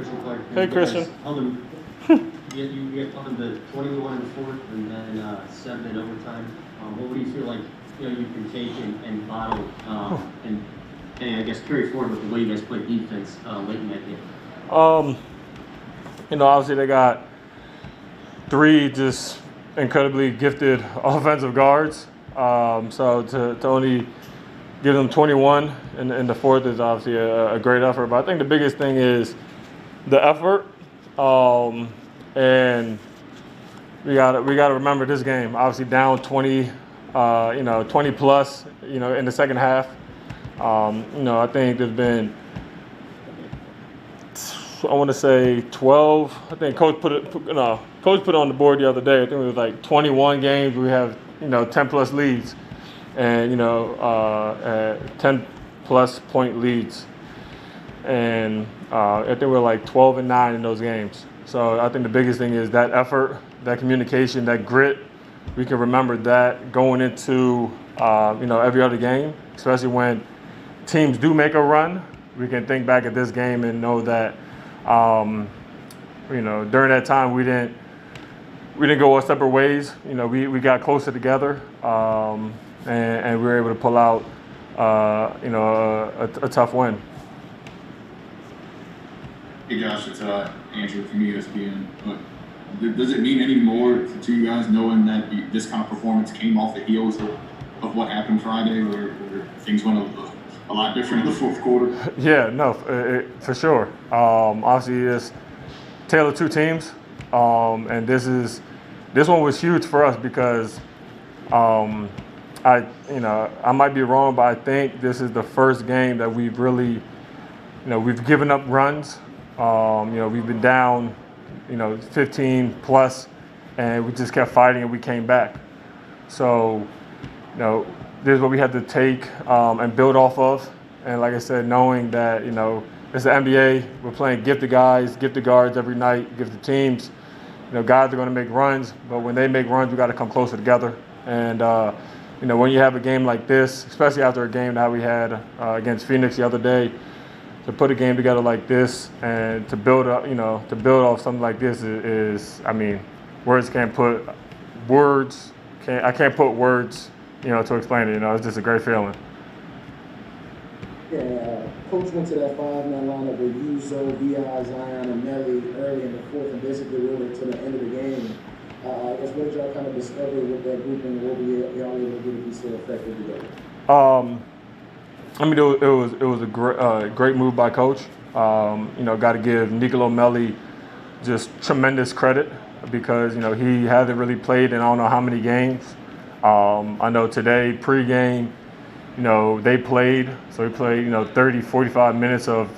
Christian Clark. Hey, Christian. You get on the 21 in the fourth and then 7 in overtime. What do you feel like you can take and bottle and I guess carry forward with the way you guys play defense late in that game? Obviously they got 3 just incredibly gifted offensive guards. So to only give them 21 in the fourth is obviously a great effort. But I think the biggest thing is the effort. And we got to remember this game. Obviously down 20, 20 plus, in the second half. I think there's been, I want to say 12. I think coach put it on the board the other day. I think it was like 21 games we have 10 plus leads, and 10 plus point leads, and I think we're like 12-9 in those games. So I think the biggest thing is that effort, that communication, that grit. We can remember that going into every other game, especially when teams do make a run. We can think back at this game and know that during that time we didn't go our separate ways. We got closer together, and we were able to pull out a tough win. Hey Josh, it's Andrew from ESPN. Does it mean any more to you guys knowing that this kind of performance came off the heels of what happened Friday, where things went a lot different in the fourth quarter? Yeah, no, for sure. Obviously, it's tale of 2 teams, and this one was huge for us because I might be wrong, but I think this is the first game that we've really, we've given up runs. We've been down, 15 plus, and we just kept fighting and we came back. So, this is what we had to take and build off of. And like I said, knowing that, it's the NBA, we're playing gifted guys, gifted guards every night, gifted teams. Guys are going to make runs, but when they make runs, we got to come closer together. And, when you have a game like this, especially after a game that we had against Phoenix the other day, to put a game together like this and to build up, to build off something like this is words can't put words. I can't put words, to explain it. It's just a great feeling. Yeah, Coach went to that 5-man lineup with you, B.I., Zion, and Melli early in the fourth, and basically rode it to the end of the game. I guess what did y'all kind of discover with that group, and what were y'all able to do to be so effective together? It was a great move by Coach. Got to give Nicolo Melli just tremendous credit because, he hasn't really played in I don't know how many games. I know today, pregame, they played. So he played, 30, 45 minutes of,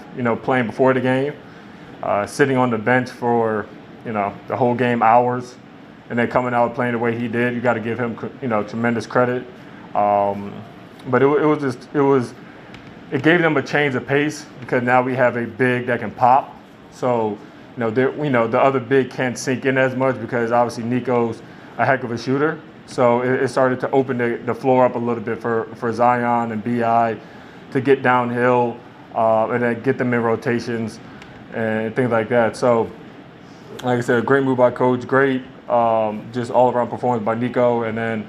playing before the game, sitting on the bench for, the whole game hours, and then coming out playing the way he did. You got to give him, tremendous credit. But it gave them a change of pace because now we have a big that can pop. So, the other big can't sink in as much because obviously Nico's a heck of a shooter. So it started to open the floor up a little bit for Zion and B.I. to get downhill and then get them in rotations and things like that. So, like I said, great move by Coach, great just all-around performance by Nico. And then,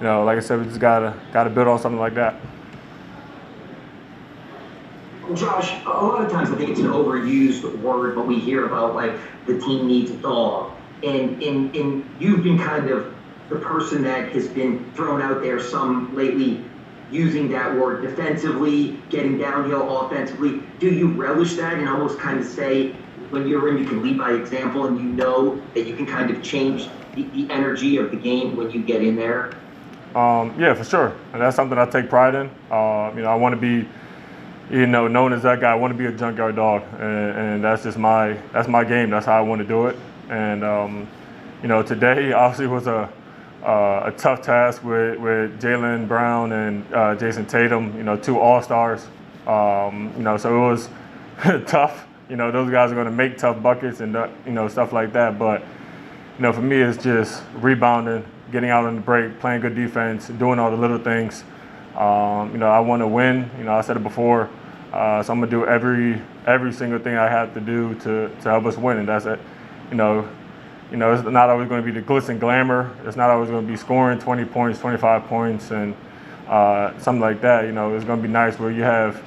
like I said, we just gotta build on something like that. Josh, a lot of times I think it's an overused word, but we hear about like the team needs a dog, and you've been kind of the person that has been thrown out there some lately, using that word defensively, getting downhill offensively. Do you relish that and almost kind of say when you're in, you can lead by example, and that you can kind of change the energy of the game when you get in there? Yeah, for sure, and that's something I take pride in. I want to be, known as that guy. I want to be a junkyard dog, and that's just my game. That's how I want to do it. And today obviously was a tough task with Jaylen Brown and Jason Tatum. 2 All-Stars. So it was tough. Those guys are going to make tough buckets and stuff like that. But for me, it's just rebounding, getting out on the break, playing good defense, doing all the little things. I want to win. I said it before. So I'm gonna do every single thing I have to do to help us win, and that's it. You know, it's not always going to be the glitz and glamour. It's not always going to be scoring 20 points, 25 points, and something like that. You know, it's going to be nice where you have,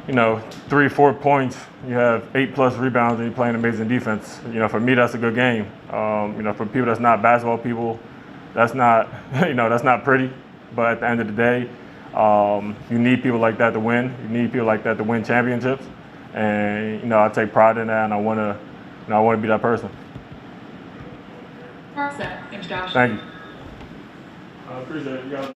3, 4 points, you have 8+ rebounds, and you're playing amazing defense. You know, for me, that's a good game. For people that's not basketball people, that's not, that's not pretty. But at the end of the day, you need people like that to win. You need people like that to win championships. And, I take pride in that, and I want to be that person. All set. Thanks, Josh. Thank you. I appreciate it. You guys.